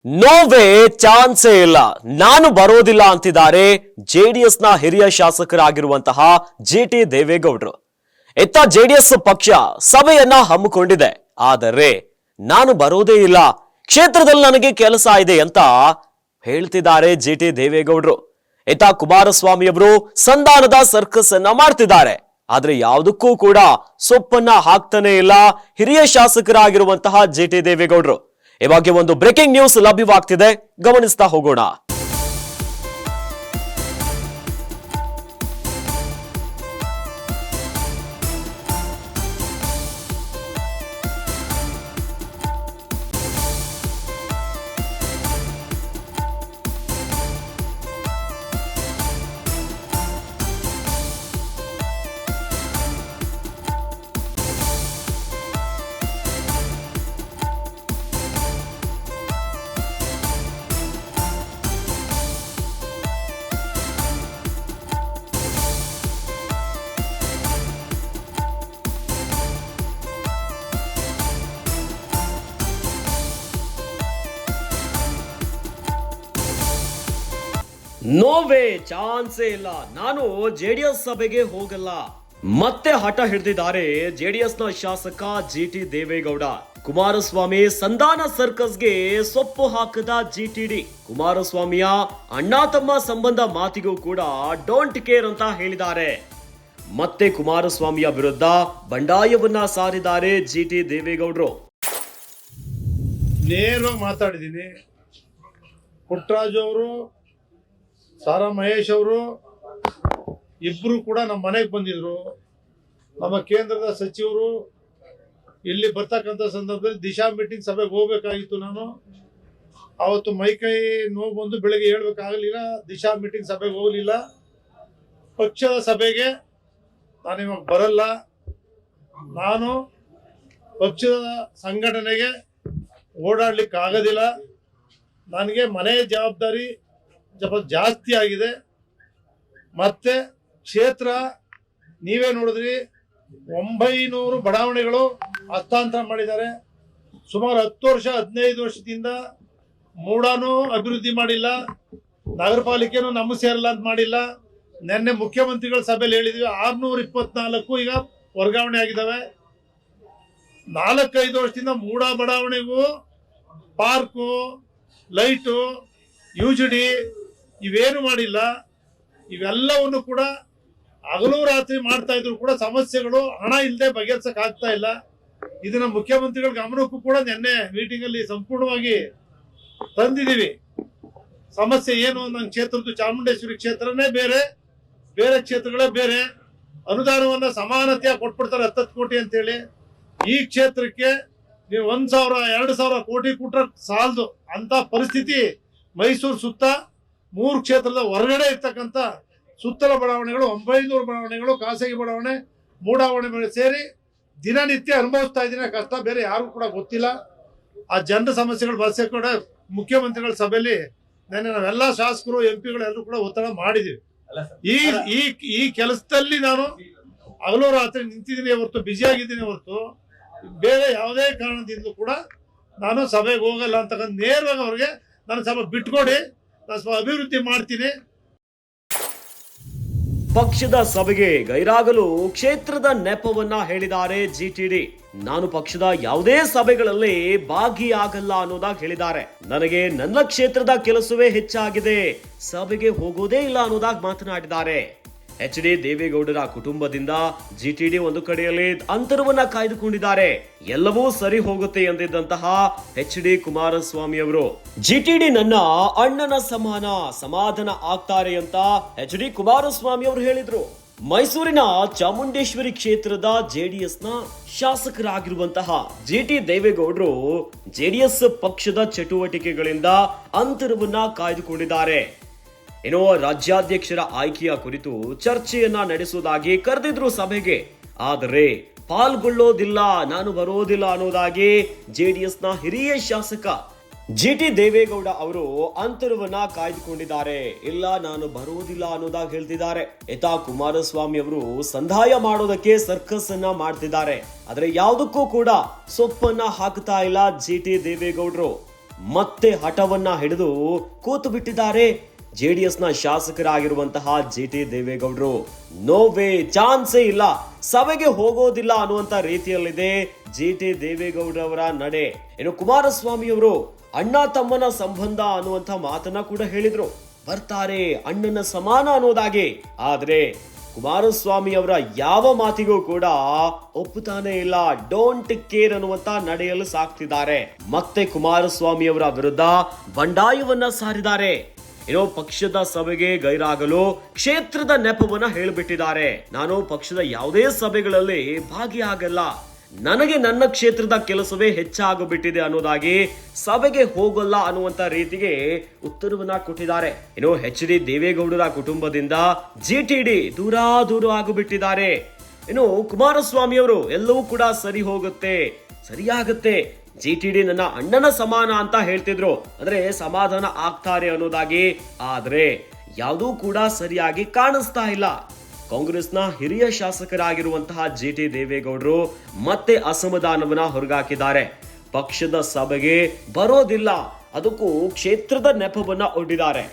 ನೋವೇ ಚಾನ್ಸೇ ಇಲ್ಲ, ನಾನು ಬರೋದಿಲ್ಲ ಅಂತಿದ್ದಾರೆ ಜೆಡಿಎಸ್ನ ಹಿರಿಯ ಶಾಸಕರಾಗಿರುವಂತಹ ಜಿಟಿ ದೇವೇಗೌಡರು. ಇತ್ತ ಜೆಡಿಎಸ್ ಪಕ್ಷ ಸಭೆಯನ್ನ ಹಮ್ಮಿಕೊಂಡಿದೆ. ಆದರೆ ನಾನು ಬರೋದೇ ಇಲ್ಲ, ಕ್ಷೇತ್ರದಲ್ಲಿ ನನಗೆ ಕೆಲಸ ಇದೆ ಅಂತ ಹೇಳ್ತಿದ್ದಾರೆ ಜಿಟಿ ದೇವೇಗೌಡರು. ಇತ್ತ ಕುಮಾರಸ್ವಾಮಿ ಅವರು ಸಂಧಾನದ ಸರ್ಕಸ್ ಅನ್ನ ಮಾಡ್ತಿದ್ದಾರೆ. ಆದ್ರೆ ಯಾವುದಕ್ಕೂ ಕೂಡ ಸೊಪ್ಪನ್ನ ಹಾಕ್ತಾನೆ ಇಲ್ಲ ಹಿರಿಯ ಶಾಸಕರಾಗಿರುವಂತಹ ಜಿಟಿ ದೇವೇಗೌಡರು. ಈ ಬಗ್ಗೆ ಒಂದು ಬ್ರೇಕಿಂಗ್ ನ್ಯೂಸ್ ಲಭ್ಯವಾಗ್ತಿದೆ, ಗಮನಿಸ್ತಾ ಹೋಗೋಣ. ನೋವೇ ಚಾನ್ಸೇ ಇಲ್ಲ, ನಾನು ಜೆಡಿಎಸ್ ಸಭೆಗೆ ಹೋಗಲ್ಲ. ಮತ್ತೆ ಹಠ ಹಿಡಿದಿದ್ದಾರೆ ಜೆಡಿಎಸ್ನ ಶಾಸಕ ಜಿಟಿ ದೇವೇಗೌಡ. ಕುಮಾರಸ್ವಾಮಿ ಸಂಧಾನ ಸರ್ಕಸ್ಗೆ ಸೊಪ್ಪು ಹಾಕದ ಜಿಟಿಡಿ. ಕುಮಾರಸ್ವಾಮಿಯ ಅಣ್ಣ ತಮ್ಮ ಸಂಬಂಧ ಮಾತಿಗೂ ಕೂಡ ಡೋಂಟ್ ಕೇರ್ ಅಂತ ಹೇಳಿದ್ದಾರೆ. ಮತ್ತೆ ಕುಮಾರಸ್ವಾಮಿಯ ವಿರುದ್ಧ ಬಂಡಾಯವನ್ನ ಸಾರಿದ್ದಾರೆ ಜಿಟಿ ದೇವೇಗೌಡರು. ನೇರವಾಗಿ ಮಾತಾಡಿದ್ದೀನಿ. ಪುಟ್ಟರಾಜು ಅವರು, ಸಾರಾ ಮಹೇಶ್ ಅವರು ಇಬ್ಬರು ಕೂಡ ನಮ್ಮ ಮನೆಗೆ ಬಂದಿದ್ರು. ನಮ್ಮ ಕೇಂದ್ರದ ಸಚಿವರು ಇಲ್ಲಿ ಬರ್ತಕ್ಕಂಥ ಸಂದರ್ಭದಲ್ಲಿ ದಿಶಾ ಮೀಟಿಂಗ್ ಸಭೆಗೆ ಹೋಗ್ಬೇಕಾಗಿತ್ತು. ನಾನು ಅವತ್ತು ಮೈಕೈ ನೋವು ಬಂದು ಬೆಳಗ್ಗೆ ಹೇಳ್ಬೇಕಾಗಲಿಲ್ಲ, ದಿಶಾ ಮೀಟಿಂಗ್ ಸಭೆಗೆ ಹೋಗಲಿಲ್ಲ. ಪಕ್ಷದ ಸಭೆಗೆ ನಾನು ಇವಾಗ ಬರಲ್ಲ. ನಾನು ಪಕ್ಷದ ಸಂಘಟನೆಗೆ ಓಡಾಡ್ಲಿಕ್ಕೆ ಆಗೋದಿಲ್ಲ. ನನಗೆ ಮನೆ ಜವಾಬ್ದಾರಿ ಜಾಸ್ತಿ ಆಗಿದೆ. ಮತ್ತೆ ಕ್ಷೇತ್ರ ನೀವೇ ನೋಡಿದ್ರಿ, 900 ಬಡಾವಣೆಗಳು ಹಸ್ತಾಂತರ ಮಾಡಿದ್ದಾರೆ. ಸುಮಾರು 10 ವರ್ಷ 15 ವರ್ಷದಿಂದ ಮೂಡಾನು ಅಭಿವೃದ್ಧಿ ಮಾಡಿಲ್ಲ, ನಗರ ಪಾಲಿಕೆನೂ ನಮ್ಮ ಸೇರಲ್ಲ ಅಂತ ಮಾಡಿಲ್ಲ. ನಿನ್ನೆ ಮುಖ್ಯಮಂತ್ರಿಗಳ ಸಭೆಯಲ್ಲಿ ಹೇಳಿದ್ವಿ 624 ಈಗ ವರ್ಗಾವಣೆ ಆಗಿದ್ದಾವೆ. 4-5 ವರ್ಷದಿಂದ ಮೂಡ ಬಡಾವಣೆಗೂ ಪಾರ್ಕು, ಲೈಟು, ಯುಜಿಡಿ ಇವೇನು ಮಾಡಿಲ್ಲ. ಇವೆಲ್ಲವನ್ನು ಕೂಡ ಹಗಲು ರಾತ್ರಿ ಮಾಡ್ತಾ ಇದ್ರು ಕೂಡ ಸಮಸ್ಯೆಗಳು ಹಣ ಇಲ್ಲದೆ ಬಗೆಹರಿಸಕ್ ಆಗ್ತಾ ಇಲ್ಲ. ಇದನ್ನ ಮುಖ್ಯಮಂತ್ರಿಗಳ ಗಮನಕ್ಕೂ ಕೂಡ ನಿನ್ನೆ ಮೀಟಿಂಗ್ ಅಲ್ಲಿ ಸಂಪೂರ್ಣವಾಗಿ ತಂದಿದ್ದೀವಿ. ಸಮಸ್ಯೆ ಏನು, ನನ್ನ ಕ್ಷೇತ್ರದ್ದು ಚಾಮುಂಡೇಶ್ವರಿ ಕ್ಷೇತ್ರನೇ ಬೇರೆ, ಬೇರೆ ಕ್ಷೇತ್ರಗಳೇ ಬೇರೆ. ಅನುದಾನವನ್ನ ಸಮಾನತೆಯ ಕೊಟ್ಬಿಡ್ತಾರೆ 10 ಕೋಟಿ ಅಂತೇಳಿ. ಈ ಕ್ಷೇತ್ರಕ್ಕೆ ನೀವು 1,000-2,000 ಕೋಟಿ ಕೊಟ್ರೆ ಸಾಲದು ಅಂತ ಪರಿಸ್ಥಿತಿ. ಮೈಸೂರು ಸುತ್ತ 3 ಕ್ಷೇತ್ರದ ಹೊರಗಡೆ ಇರ್ತಕ್ಕಂಥ ಸುತ್ತಲ ಬಡಾವಣೆಗಳು 900 ಬಡಾವಣೆಗಳು, ಖಾಸಗಿ ಬಡಾವಣೆ, ಮೂಡಾವಣೆ ಸೇರಿ ದಿನನಿತ್ಯ ಅನುಭವಿಸ್ತಾ ಇದ್ದೀನಿ ಕಷ್ಟ. ಬೇರೆ ಯಾರು ಕೂಡ ಗೊತ್ತಿಲ್ಲ. ಆ ಜನರ ಸಮಸ್ಯೆಗಳು ಬಸ್ಸೆ ಕೂಡ ಮುಖ್ಯಮಂತ್ರಿಗಳ ಸಭೆಯಲ್ಲಿ ನೆನ್ನೆ ನಾವೆಲ್ಲ ಶಾಸಕರು MP ಎಲ್ಲರೂ ಕೂಡ ಒತ್ತಡ ಮಾಡಿದೀವಿ. ಈ ಕೆಲಸದಲ್ಲಿ ನಾನು ಹಗಲು ರಾತ್ರಿ ನಿಂತಿದ್ದೀನಿ ಹೊರತು, ಬ್ಯುಸಿ ಆಗಿದ್ದೀನಿ ಹೊರತು ಬೇರೆ ಯಾವುದೇ ಕಾರಣದಿಂದ ಕೂಡ ನಾನು ಸಭೆಗೆ ಹೋಗಲ್ಲ ಅಂತಕ್ಕಂಥ ನೇರವಾಗಿ ಅವ್ರಿಗೆ ನಾನು ಸ್ವಲ್ಪ ಬಿಟ್ಕೊಡಿ, ನಾನು ಸ್ವಲ್ಪ ಅಭಿವೃದ್ಧಿ ಮಾಡ್ತೀನಿ. ಪಕ್ಷದ ಸಭೆಗೆ ಗೈರಾಗಲು ಕ್ಷೇತ್ರದ ನೆಪವನ್ನ ಹೇಳಿದ್ದಾರೆ ಜಿಟಿಡಿ. ನಾನು ಪಕ್ಷದ ಯಾವುದೇ ಸಭೆಗಳಲ್ಲಿ ಭಾಗಿಯಾಗಲ್ಲ ಅನ್ನೋದಾಗಿ ಹೇಳಿದ್ದಾರೆ. ನನಗೆ ನನ್ನ ಕ್ಷೇತ್ರದ ಕೆಲಸವೇ ಹೆಚ್ಚಾಗಿದೆ, ಸಭೆಗೆ ಹೋಗೋದೇ ಇಲ್ಲ ಅನ್ನೋದಾಗಿ ಮಾತನಾಡಿದ್ದಾರೆ. HD ದೇವೇಗೌಡರ ಕುಟುಂಬದಿಂದ ಜಿಟಿಡಿ ಒಂದು ಕಡೆಯಲ್ಲಿ ಅಂತರವನ್ನ ಕಾಯ್ದುಕೊಂಡಿದ್ದಾರೆ. ಎಲ್ಲವೂ ಸರಿ ಹೋಗುತ್ತೆ ಎಂದಿದ್ದಂತಹ HD ಕುಮಾರಸ್ವಾಮಿ ಅವರು ಜಿಟಿಡಿ ನನ್ನ ಅಣ್ಣನ ಸಮಾನ, ಸಮಾಧಾನ ಆಗ್ತಾರೆ ಅಂತ HD ಕುಮಾರಸ್ವಾಮಿ ಅವರು ಹೇಳಿದ್ರು. ಮೈಸೂರಿನ ಚಾಮುಂಡೇಶ್ವರಿ ಕ್ಷೇತ್ರದ ಜೆಡಿಎಸ್ನ ಶಾಸಕರಾಗಿರುವಂತಹ ಜಿಟಿ ದೇವೇಗೌಡರು ಜೆಡಿಎಸ್ ಪಕ್ಷದ ಚಟುವಟಿಕೆಗಳಿಂದ ಅಂತರವನ್ನ ಕಾಯ್ದುಕೊಂಡಿದ್ದಾರೆ. ಏನೋ ರಾಜ್ಯಾಧ್ಯಕ್ಷರ ಆಯ್ಕೆಯ ಕುರಿತು ಚರ್ಚೆಯನ್ನ ನಡೆಸುವುದಾಗಿ ಕರೆದಿದ್ರು ಸಭೆಗೆ. ಆದರೆ ಪಾಲ್ಗೊಳ್ಳೋದಿಲ್ಲ, ನಾನು ಬರೋದಿಲ್ಲ ಅನ್ನೋದಾಗಿ ಜೆಡಿಎಸ್ನ ಹಿರಿಯ ಶಾಸಕ ಜಿಟಿ ದೇವೇಗೌಡ ಅವರು ಅಂತರವನ್ನ ಕಾಯ್ದುಕೊಂಡಿದ್ದಾರೆ. ಇಲ್ಲ, ನಾನು ಬರೋದಿಲ್ಲ ಅನ್ನೋದಾಗಿ ಹೇಳ್ತಿದ್ದಾರೆ. ಇತ್ತ ಕುಮಾರಸ್ವಾಮಿ ಅವರು ಸಂಧಾಯ ಮಾಡೋದಕ್ಕೆ ಸರ್ಕಸ್ ಅನ್ನ ಮಾಡ್ತಿದ್ದಾರೆ. ಆದ್ರೆ ಯಾವುದಕ್ಕೂ ಕೂಡ ಸೊಪ್ಪನ್ನ ಹಾಕ್ತಾ ಇಲ್ಲ ಜಿಟಿ ದೇವೇಗೌಡರು. ಮತ್ತೆ ಹಠವನ್ನ ಹಿಡಿದು ಕೂತು ಬಿಟ್ಟಿದ್ದಾರೆ ಜೆಡಿಎಸ್ನ ಶಾಸಕರಾಗಿರುವಂತಹ ಜಿಟಿ ದೇವೇಗೌಡರು. ನೋವೇ ಚಾನ್ಸೇ ಇಲ್ಲ, ಸಭೆಗೆ ಹೋಗೋದಿಲ್ಲ ಅನ್ನುವಂತ ರೀತಿಯಲ್ಲಿದೆ ಜಿಟಿ ದೇವೇಗೌಡರವರ ನಡೆ. ಇನ್ನು ಕುಮಾರಸ್ವಾಮಿ ಅವರು ಅಣ್ಣ ತಮ್ಮನ ಸಂಬಂಧ ಅನ್ನುವಂತ ಮಾತನ್ನ ಕೂಡ ಹೇಳಿದ್ರು, ಬರ್ತಾರೆ ಅಣ್ಣನ ಸಮಾನ ಅನ್ನೋದಾಗಿ. ಆದ್ರೆ ಕುಮಾರಸ್ವಾಮಿ ಅವರ ಯಾವ ಮಾತಿಗೂ ಕೂಡ ಒಪ್ಪುತ್ತಾನೆ ಇಲ್ಲ, ಡೋಂಟ್ ಕೇರ್ ಅನ್ನುವಂತ ನಡೆಯಲು ಸಾಕ್ತಿದ್ದಾರೆ. ಮತ್ತೆ ಕುಮಾರಸ್ವಾಮಿ ಅವರ ವಿರುದ್ಧ ಬಂಡಾಯವನ್ನ ಸಾರಿದ್ದಾರೆ. ಏನೋ ಪಕ್ಷದ ಸಭೆಗೆ ಗೈರಾಗಲು ಕ್ಷೇತ್ರದ ನೆಪವನ್ನ ಹೇಳಿಬಿಟ್ಟಿದ್ದಾರೆ. ನಾನು ಪಕ್ಷದ ಯಾವುದೇ ಸಭೆಗಳಲ್ಲಿ ಭಾಗಿಯಾಗಲ್ಲ, ನನಗೆ ನನ್ನ ಕ್ಷೇತ್ರದ ಕೆಲಸವೇ ಹೆಚ್ಚಾಗಿಬಿಟ್ಟಿದೆ ಅನ್ನೋದಾಗಿ ಸಭೆಗೆ ಹೋಗಲ್ಲ ಅನ್ನುವಂತ ರೀತಿಗೆ ಉತ್ತರವನ್ನ ಕೊಟ್ಟಿದ್ದಾರೆ. ಇನ್ನು ಎಚ್.ಡಿ. ದೇವೇಗೌಡರ ಕುಟುಂಬದಿಂದ ಜಿಟಿಡಿ ದೂರ ಆಗಿಬಿಟ್ಟಿದ್ದಾರೆ. ಇನ್ನು ಕುಮಾರಸ್ವಾಮಿ ಅವರು ಎಲ್ಲವೂ ಕೂಡ ಸರಿ ಹೋಗುತ್ತೆ, ಸರಿಯಾಗುತ್ತೆ, ಜಿಟಿಡಿ ನನ್ನ ಅಣ್ಣನ ಸಮಾನ ಅಂತ ಹೇಳ್ತಿದ್ರು, ಅಂದ್ರೆ ಸಮಾಧಾನ ಆಗ್ತಾರೆ ಅನ್ನೋದಾಗಿ. ಆದ್ರೆ ಯಾವುದೂ ಕೂಡ ಸರಿಯಾಗಿ ಕಾಣಿಸ್ತಾ ಇಲ್ಲ. ಕಾಂಗ್ರೆಸ್ನ ಹಿರಿಯ ಶಾಸಕರಾಗಿರುವಂತಹ ಜಿಟಿ ದೇವೇಗೌಡರು ಮತ್ತೆ ಅಸಮಾಧಾನವನ್ನ ಹೊರಗಾಕಿದ್ದಾರೆ. ಪಕ್ಷದ ಸಭೆಗೆ ಬರೋದಿಲ್ಲ, ಅದಕ್ಕೂ ಕ್ಷೇತ್ರದ ನೆಪವನ್ನ ಒಡ್ಡಿದ್ದಾರೆ.